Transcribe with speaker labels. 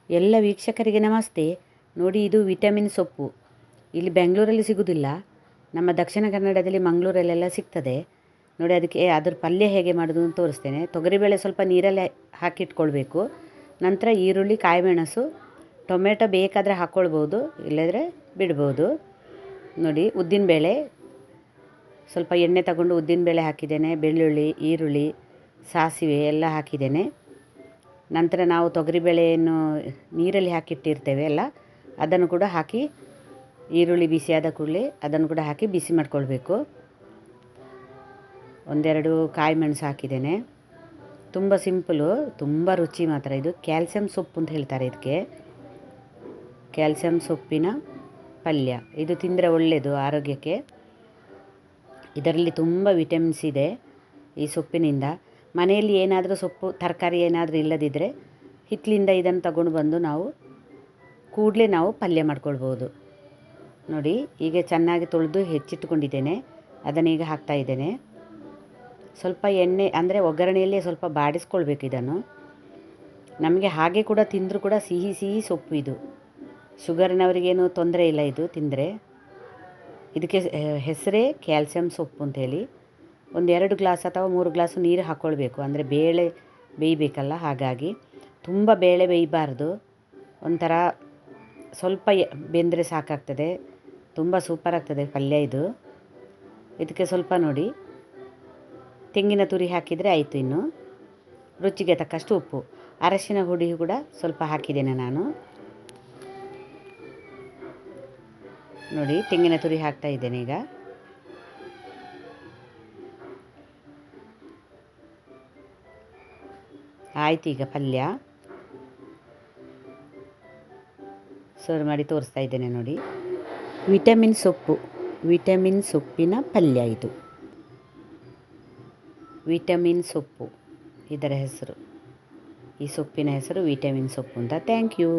Speaker 1: ಎಲ್ಲ ವೀಕ್ಷಕರಿಗೆ ನಮಸ್ತೆ. ನೋಡಿ, ಇದು ವಿಟಮಿನ್ ಸೊಪ್ಪು. ಇಲ್ಲಿ ಬೆಂಗಳೂರಲ್ಲಿ ಸಿಗೋದಿಲ್ಲ, ನಮ್ಮ ದಕ್ಷಿಣ ಕನ್ನಡದಲ್ಲಿ ಮಂಗಳೂರಲ್ಲೆಲ್ಲ ಸಿಗ್ತದೆ. ನೋಡಿ, ಅದಕ್ಕೆ ಅದ್ರ ಪಲ್ಯ ಹೇಗೆ ಮಾಡೋದು ಅಂತ ತೋರಿಸ್ತೇನೆ. ತೊಗರಿಬೇಳೆ ಸ್ವಲ್ಪ ನೀರಲ್ಲಿ ಹಾಕಿಟ್ಕೊಳ್ಬೇಕು. ನಂತರ ಈರುಳ್ಳಿ, ಕಾಯಿಮೆಣಸು, ಟೊಮೆಟೊ ಬೇಕಾದರೆ ಹಾಕ್ಕೊಳ್ಬೋದು, ಇಲ್ಲದ್ರೆ ಬಿಡ್ಬೋದು. ನೋಡಿ, ಉದ್ದಿನಬೇಳೆ ಸ್ವಲ್ಪ ಎಣ್ಣೆ ತಗೊಂಡು ಉದ್ದಿನಬೇಳೆ ಹಾಕಿದ್ದೇನೆ, ಬೆಳ್ಳುಳ್ಳಿ, ಈರುಳ್ಳಿ, ಸಾಸಿವೆ ಎಲ್ಲ ಹಾಕಿದ್ದೇನೆ. ನಂತರ ನಾವು ತೊಗರಿಬೇಳೆಯನ್ನು ನೀರಲ್ಲಿ ಹಾಕಿಟ್ಟಿರ್ತೇವೆ ಅಲ್ಲ, ಅದನ್ನು ಕೂಡ ಹಾಕಿ ಈರುಳ್ಳಿ ಬಿಸಿಯಾದ ಕೂಡಲೇ ಅದನ್ನು ಕೂಡ ಹಾಕಿ ಬಿಸಿ ಮಾಡಿಕೊಳ್ಬೇಕು. ಒಂದೆರಡು ಕಾಯಿ ಮೆಣಸು ಹಾಕಿದ್ದೇನೆ. ತುಂಬ ಸಿಂಪಲು, ತುಂಬ ರುಚಿ ಮಾತ್ರ. ಇದು ಕ್ಯಾಲ್ಸಿಯಂ ಸೊಪ್ಪು ಅಂತ ಹೇಳ್ತಾರೆ ಇದಕ್ಕೆ. ಕ್ಯಾಲ್ಸಿಯಂ ಸೊಪ್ಪಿನ ಪಲ್ಯ ಇದು ತಿಂದರೆ ಒಳ್ಳೆಯದು ಆರೋಗ್ಯಕ್ಕೆ. ಇದರಲ್ಲಿ ತುಂಬ ವಿಟಮಿನ್ಸ್ ಇದೆ ಈ ಸೊಪ್ಪಿನಿಂದ. ಮನೆಯಲ್ಲಿ ಏನಾದರೂ ಸೊಪ್ಪು ತರಕಾರಿ ಏನಾದರೂ ಇಲ್ಲದಿದ್ದರೆ ಹಿತ್ತಲಿಂದ ಇದನ್ನು ತಗೊಂಡು ಬಂದು ಕೂಡಲೇ ನಾವು ಪಲ್ಯ ಮಾಡ್ಕೊಳ್ಬೋದು. ನೋಡಿ, ಈಗ ಚೆನ್ನಾಗಿ ತೊಳೆದು ಹೆಚ್ಚಿಟ್ಟುಕೊಂಡಿದ್ದೇನೆ. ಅದನ್ನೀಗ ಹಾಕ್ತಾಯಿದ್ದೇನೆ. ಸ್ವಲ್ಪ ಎಣ್ಣೆ ಅಂದರೆ ಒಗ್ಗರಣೆಯಲ್ಲೇ ಸ್ವಲ್ಪ ಬಾಡಿಸ್ಕೊಳ್ಬೇಕು ಇದನ್ನು. ನಮಗೆ ಹಾಗೆ ಕೂಡ ತಿಂದರೂ ಕೂಡ ಸಿಹಿ ಸಿಹಿ ಸೊಪ್ಪು ಇದು. ಶುಗರ್ನವರಿಗೇನು ತೊಂದರೆ ಇಲ್ಲ ಇದು ತಿಂದರೆ. ಇದಕ್ಕೆ ಹೆಸರೇ ಕ್ಯಾಲ್ಸಿಯಂ ಸೊಪ್ಪು ಅಂಥೇಳಿ. ಒಂದು 2 ಗ್ಲಾಸ್ ಅಥವಾ 3 ಗ್ಲಾಸ್ ನೀರು ಹಾಕ್ಕೊಳ್ಬೇಕು. ಅಂದರೆ ಬೇಳೆ ಬೇಯಬೇಕಲ್ಲ, ಹಾಗಾಗಿ ತುಂಬ ಬೇಳೆ ಬೇಯಬಾರ್ದು. ಒಂಥರ ಸ್ವಲ್ಪ ಬೆಂದರೆ ಸಾಕಾಗ್ತದೆ. ತುಂಬ ಸೂಪರ್ ಆಗ್ತದೆ ಪಲ್ಯ ಇದು. ಇದಕ್ಕೆ ಸ್ವಲ್ಪ ನೋಡಿ ತೆಂಗಿನ ತುರಿ ಹಾಕಿದರೆ ಆಯಿತು. ಇನ್ನು ರುಚಿಗೆ ತಕ್ಕಷ್ಟು ಉಪ್ಪು, ಅರಶಿನ ಹುಡಿ ಕೂಡ ಸ್ವಲ್ಪ ಹಾಕಿದ್ದೇನೆ ನಾನು. ನೋಡಿ, ತೆಂಗಿನ ತುರಿ ಹಾಕ್ತಾ ಇದ್ದೇನೆ ಈಗ. ಆಯ್ತು, ಈಗ ಪಲ್ಯ ಸರ್ವ್ ಮಾಡಿ ತೋರಿಸ್ತಾ ಇದ್ದೇನೆ. ನೋಡಿ, ವಿಟಮಿನ್ ಸೊಪ್ಪು, ವಿಟಮಿನ್ ಸೊಪ್ಪಿನ ಪಲ್ಯ ಇದು. ವಿಟಮಿನ್ ಸೊಪ್ಪು ಇದರ ಹೆಸರು. ಈ ಸೊಪ್ಪಿನ ಹೆಸರು ವಿಟಮಿನ್ ಸೊಪ್ಪು ಅಂತ. Thank you.